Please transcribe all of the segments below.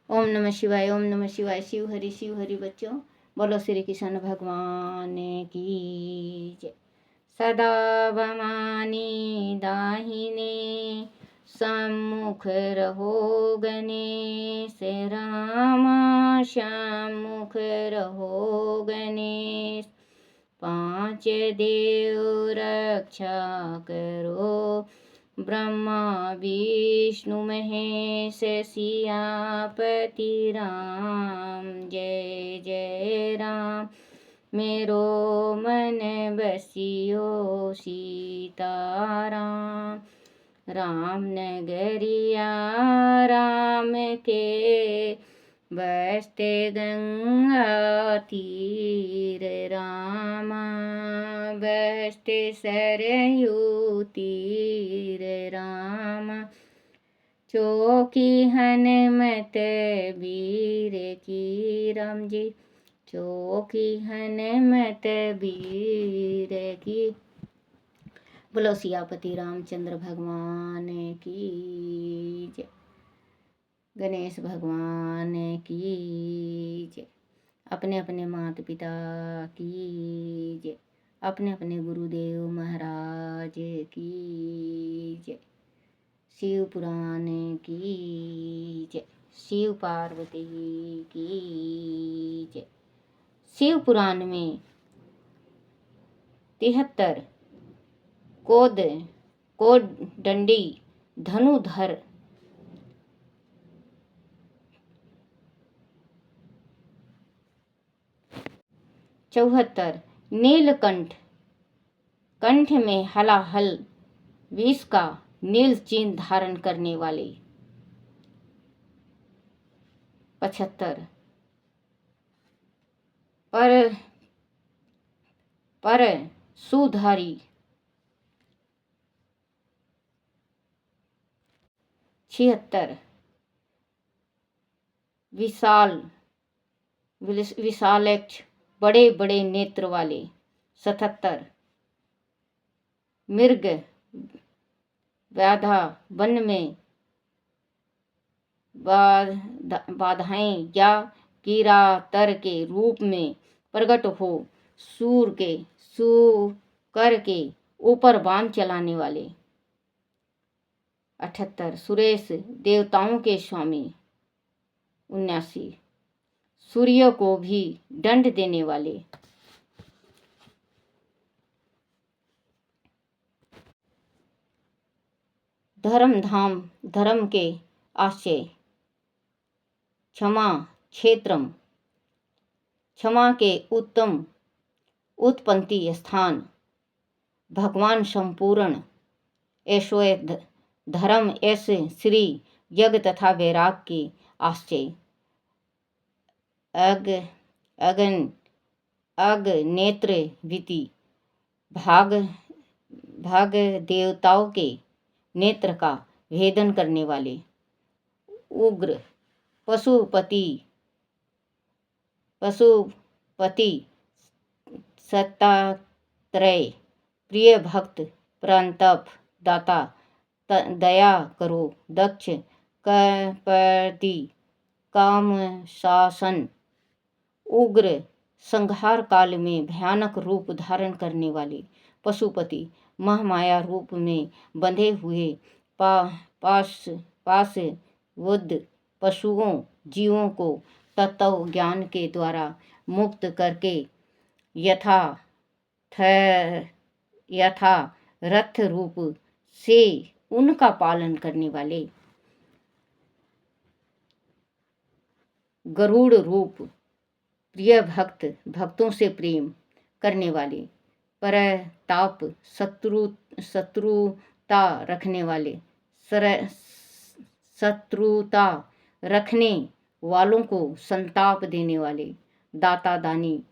ओम नमः शिवाय, ओम नमः शिवाय। शिव हरि बच्चों। बोलो श्री कृष्ण भगवान की जय। सदा भवानी दाहिने सम्मुख रहो गणेश, रामा श्याम मुख रहो गणेश। पांच देव रक्षा करो, ब्रह्मा विष्णु महेश सियापति राम। जय जय राम, मेरो मन बसियो सीताराम। राम नगरिया राम के, बसते गंगा तीर रामा, बसते सरयू तीर रामा। चौकी हनुमत वीर की राम जी, चौकी हनुमत वीर की। बोलो सियापति रामचंद्र भगवान की जय, गणेश भगवान की जय, अपने अपने माता पिता की जय, अपने अपने गुरुदेव महाराज की जय, शिव पुराण की जय, शिव पार्वती की जय। शिव पुराण में 73 कोदंडी धनुधर, 74 नीलकंठ, कंठ में हलाहल विष का नील चिन्ह धारण करने वाले। 75 पर सुधारी। 76 विशालक्ष, बड़े बड़े नेत्र वाले। 77 मृग व्याधा, वन में बाधाएं या किरातर के रूप में प्रकट हो, सूर के ऊपर बाण चलाने वाले। 78 सुरेश, देवताओं के स्वामी। 79 सूर्य को भी दंड देने वाले। धर्म धाम, धर्म के आश्रय। क्षमा क्षेत्रम, क्षमा के उत्तम उत्पत्ति स्थान। भगवान संपूर्ण ऐश्वर्य धर्म, ऐसे श्री यज्ञ तथा वैराग के आश्रय। अग नेत्र विति, भाग देवताओं के नेत्र का भेदन करने वाले। उग्र पशुपति सत्तात्रय, प्रिय भक्त प्रताप दाता, दया करो दक्ष, कपति काम शासन। उग्र संहार काल में भयानक रूप धारण करने वाले। पशुपति महामाया रूप में बंधे हुए पास बुद्ध पशुओं जीवों को तत्व ज्ञान के द्वारा मुक्त करके यथा रथ रूप से उनका पालन करने वाले। गरुड़ रूप, प्रिय भक्तों से प्रेम करने वाले। परताप, शत्रुता रखने वाले, शत्रुता रखने वालों को संताप देने वाले। दाता दानी,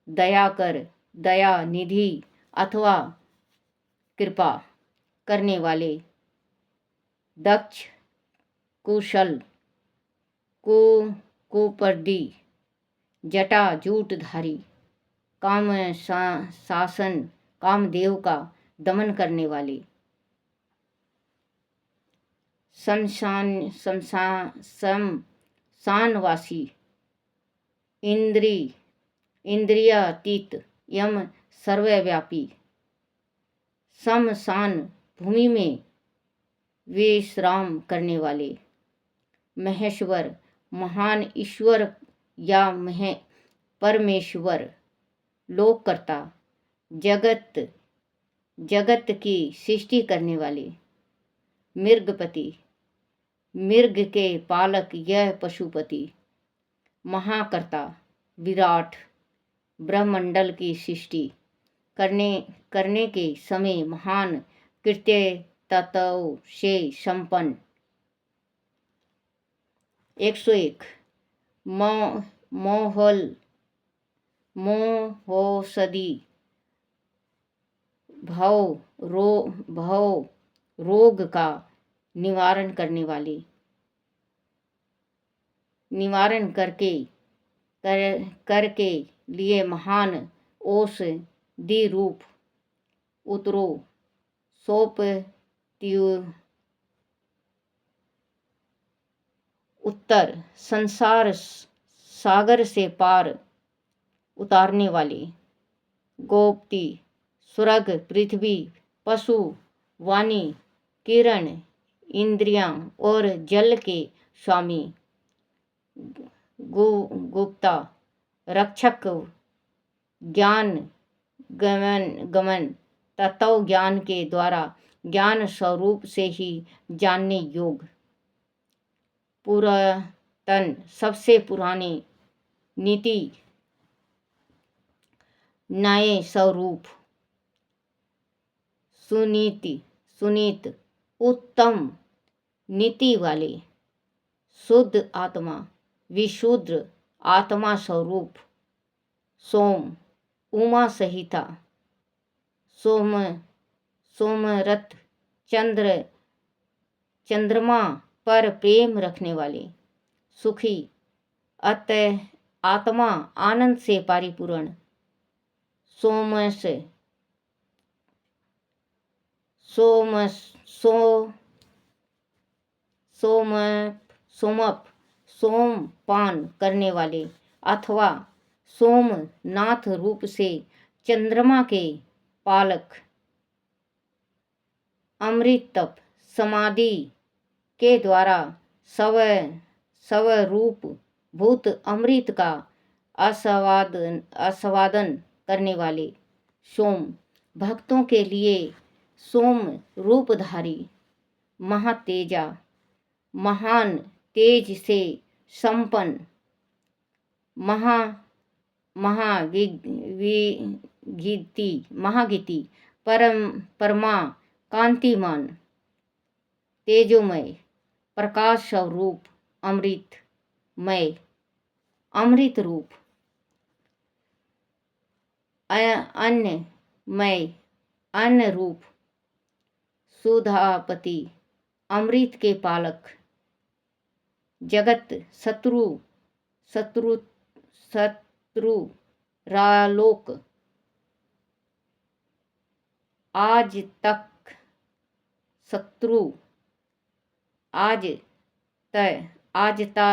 दया निधि अथवा कृपा करने वाले। दक्ष, कुशल, कुपर्दी, जटा जूटधारी, काम शासन, कामदेव का दमन करने वाले। शानवासी, इंद्रियातीत, यम सर्वव्यापी, शमशान भूमि में विश्राम करने वाले, महेश्वर, महान ईश्वर या परमेश्वर, लोककर्ता, जगत की सृष्टि करने वाले, मृगपति, मृग के पालक यह पशुपति, महाकर्ता, विराट, ब्रह्मंडल की सृष्टि करने के समय महान कृत्य तत्वों से संपन्न। 101 मोहौषधि, भव रोग का निवारण करके लिए महान औषधि रूप उतरो, उत्तर संसार सागर से पार उतारने वाले, गोप्ती, स्वर्ग, पृथ्वी, पशु, वाणी, किरण, इंद्रियां और जल के स्वामी, गुप्ता, रक्षक, ज्ञान गमन, तत्व ज्ञान के द्वारा ज्ञान स्वरूप से ही जानने योग्य, पुरातन, सबसे पुराने, नीति, न्याय स्वरूप, सुनीत, उत्तम नीति वाले, शुद्ध आत्मा, विशुद्ध आत्मा स्वरूप, सोम, उमा सहिता, सोमरथ, चंद्रमा पर प्रेम रखने वाले, सुखी, आत्मा आनंद से परिपूर्ण, सोमपान करने वाले अथवा सोमनाथ रूप से चंद्रमा के पालक, अमृत तप, समाधि के द्वारा स्वरूप भूत अमृत का आस्वादन करने वाले, सोम, भक्तों के लिए सोम रूपधारी, महातेजा, महान तेज से संपन्न, महागीति, परमा कांतिमान, तेजोमय, प्रकाश स्वरूप, अमृतमय, अमृत रूप, अन्नमय, अन्न रूप, सुधापति, अमृत के पालक, जगत शत्रु रालोक, आज तक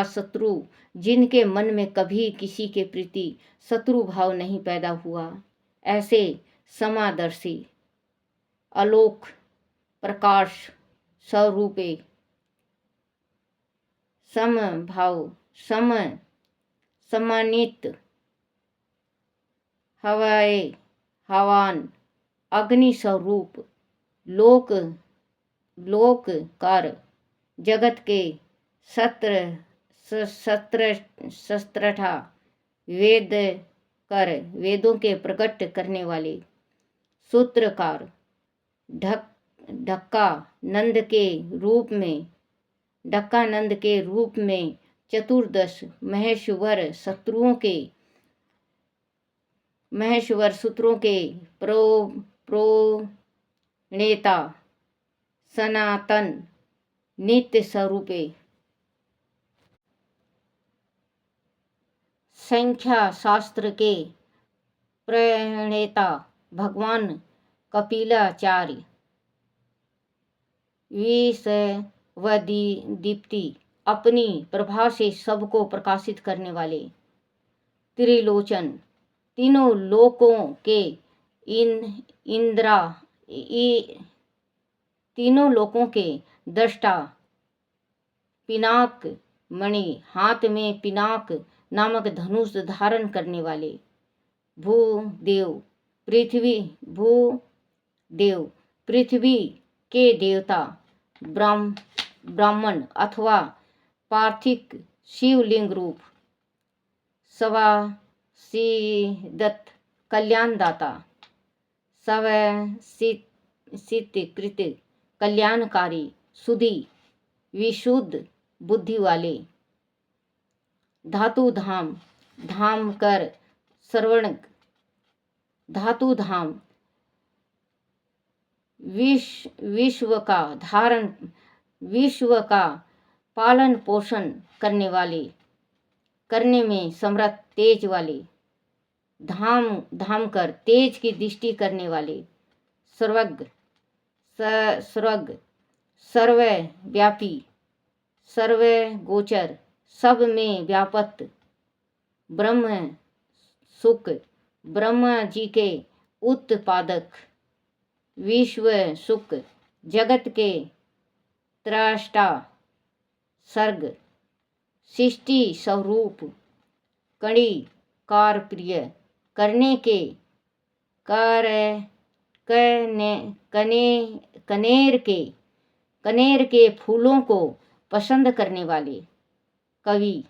शत्रु, जिनके मन में कभी किसी के प्रति शत्रु भाव नहीं पैदा हुआ, ऐसे समादर्शी, आलोक, प्रकाश स्वरूपे, समभाव, सम्मानित, हवान, अग्नि स्वरूप, लोककार, जगत के शस्त्रठा, वेदों के प्रकट करने वाले, सूत्रकार, ढक्का नंद के रूप में चतुर्दश महेश्वर सूत्रों के प्रणेता, सनातन नित्य स्वरूपे, संख्या शास्त्र के प्रणेता भगवान कपिलाचार्य, विषवदीप्ति, अपनी प्रभा से सबको प्रकाशित करने वाले, त्रिलोचन, तीनों लोकों के इंद्रा, तीनों लोकों के दृष्टा, पिनाक मणि, हाथ में पिनाक नामक धनुष धारण करने वाले, भूदेव, पृथ्वी के देवता, ब्राह्मण अथवा पार्थिक शिवलिंग रूप, सवासिदत्त कल्याणदाता, सवसितकृत कल्याणकारी, सुधी, विशुद्ध बुद्धि वाले, धातु धाम, धाम कर श्रवण, धातु धाम, विश्व का पालन पोषण करने में समर्थ, तेज वाले, धाम कर तेज की दृष्टि करने वाले, सर्वज्ञ, सर्वव्यापी, सर्वगोचर, सब में व्यापक, ब्रह्म सुख, ब्रह्मा जी के उत्पादक, विश्व सुख, जगत के त्रष्टा, सर्ग, सृष्टि स्वरूप, कणी, कार प्रिय, करने के, कनेर के फूलों को पसंद करने वाले, कवि,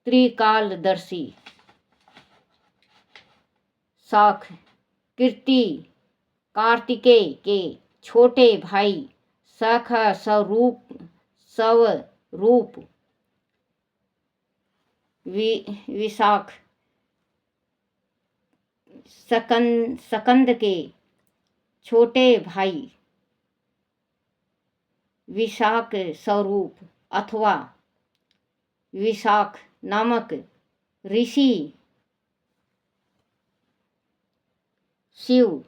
त्रिकालदर्शी, शाख, कीर्ति, कार्तिकेय के छोटे भाई, शाखा स्वरूप, विशाख, सकंद के छोटे भाई, विशाख स्वरूप अथवा विशाख नामक ऋषि, शिव,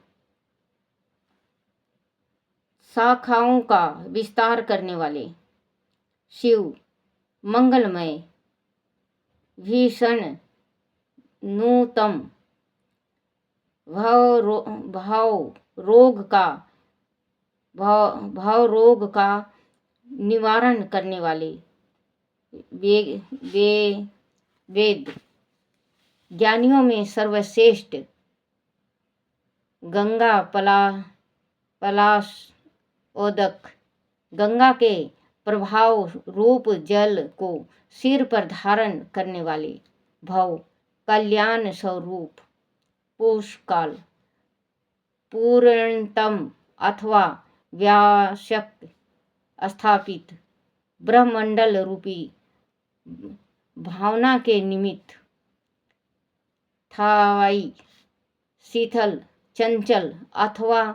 शाखाओं का विस्तार करने वाले, शिव, मंगलमय, भीषण, नूतम, भाव रोग का निवारण करने वाले, वेद, ज्ञानियों में सर्वश्रेष्ठ, गंगा पलाशोदक, गंगा के प्रभाव रूप जल को सिर पर धारण करने वाले, भव, कल्याण स्वरूप, पुष्काल, पूर्णतम अथवा व्याशक स्थापित, ब्रह्मंडल रूपी भावना के निमित्त, थावाई, शीतल, चंचल अथवा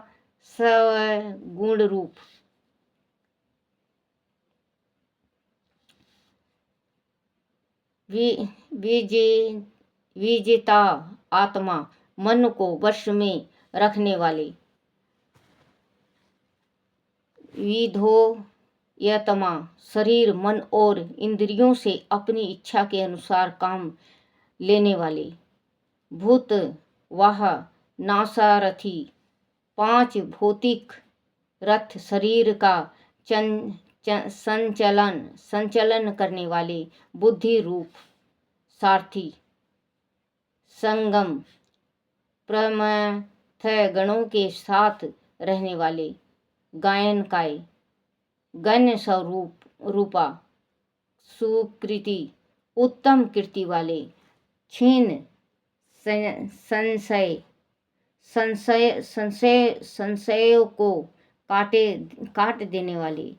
सगुण रूप, विजेता आत्मा, मन को वश में रखने वाले, विधोयतमा, शरीर, मन और इंद्रियों से अपनी इच्छा के अनुसार काम लेने वाले, भूत वाह, नासारथी, 5 भौतिक रथ, शरीर का संचलन करने वाले, बुद्धि रूप, सारथी, संगम, प्रमथ गणों के साथ रहने वाले, गायनकाय, गण स्वरूपा, सुकृति, उत्तम कीर्ति वाले, क्षीण, संशय को काट देने वाले,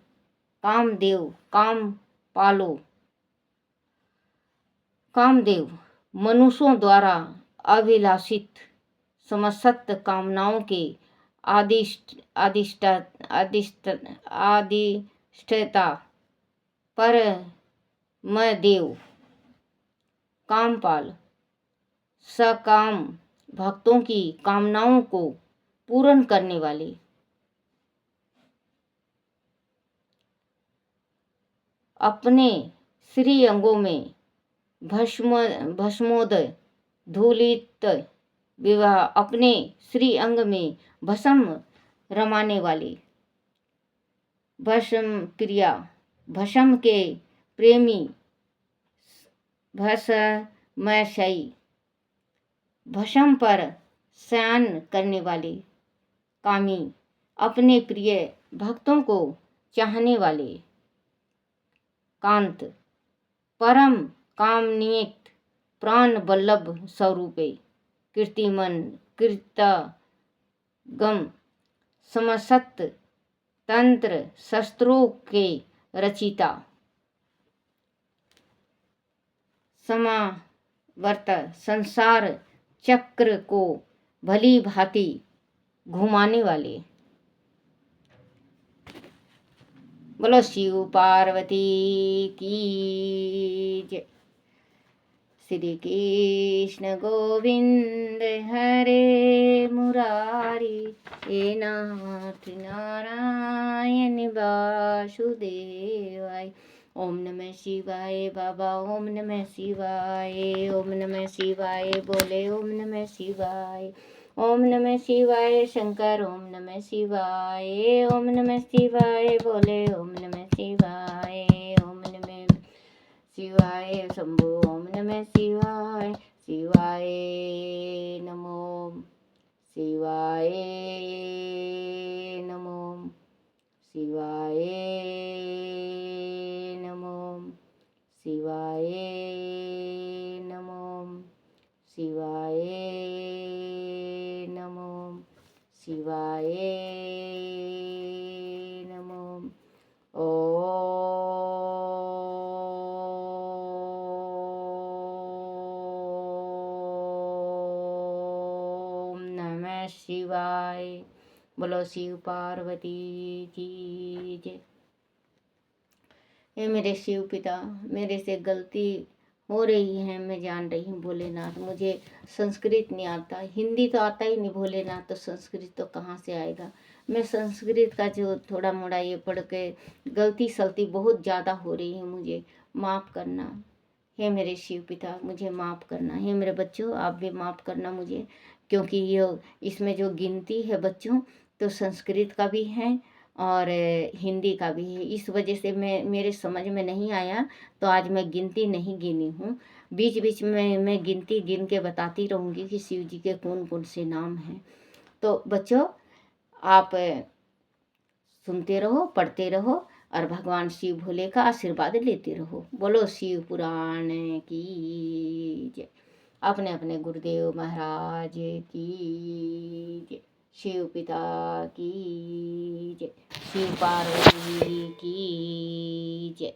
कामदेव, मनुष्यों द्वारा अभिलाषित समस्त कामनाओं के अधिष्ठाता, परमदेव, कामपाल, सकाम, भक्तों की कामनाओं को पूर्ण करने वाले, अपने श्री अंगों में भस्मोदय धूलित विवाह, अपने श्री अंग में भस्म रमाने वाली भस्म क्रिया, भस्म के प्रेमी भस्मशयी, भस्म पर शयन करने वाले कामी, अपने प्रिय भक्तों को चाहने वाले कांत, परम कामनियत प्राण बल्लभ स्वरूपे, कीर्तिमन कीर्तगम समसत तंत्र शस्त्रों के रचिता, समावर्त संसार चक्र को भली भांति घुमाने वाले। बोलो शिव पार्वती की जय। श्री कृष्ण गोविंद हरे मुरारी, हे नाथ नारायण वासुदेवाय। ओम नमः शिवाय बाबा, ओम नमः शिवाय, ओम नमः शिवाय बोले, ओम नमः शिवाय, ओम नमः शिवाय शंकर, ओम नमः शिवाय, ओम नमः शिवाय बोले, ओम नमः शिवाय, ओम नमः शिवाय शंभो, ओम नमः शिवाय, शिवाय नमो, शिवाय नमो, शिवाय नमो, शिवाय नमो, शिवाय नमो, शिवाय नमो। ओम नमः शिवाय। बोलो शिव पार्वती की जय। ये मेरे शिव पिता, मेरे से गलती हो रही है, मैं जान रही हूँ भोलेनाथ। मुझे संस्कृत नहीं आता, हिंदी तो आता ही नहीं भोलेनाथ, तो संस्कृत तो कहाँ से आएगा। मैं संस्कृत का जो थोड़ा मोड़ा ये पढ़ के गलती सलती बहुत ज़्यादा हो रही है, मुझे माफ़ करना। हे मेरे शिव पिता, मुझे माफ़ करना। हे मेरे बच्चों, आप भी माफ़ करना मुझे, क्योंकि ये इसमें जो गिनती है बच्चों, तो संस्कृत का भी है और हिंदी का भी है। इस वजह से मेरे समझ में नहीं आया, तो आज मैं गिनती नहीं गिनी हूँ। बीच बीच में मैं गिनती गिन के बताती रहूँगी कि शिव जी के कौन कौन से नाम हैं। तो बच्चों, आप सुनते रहो, पढ़ते रहो और भगवान शिव भोले का आशीर्वाद लेते रहो। बोलो शिव पुराण की जय। अपने अपने गुरुदेव महाराज की जय। शिव पिता की जय। शिव पार्वती की जय।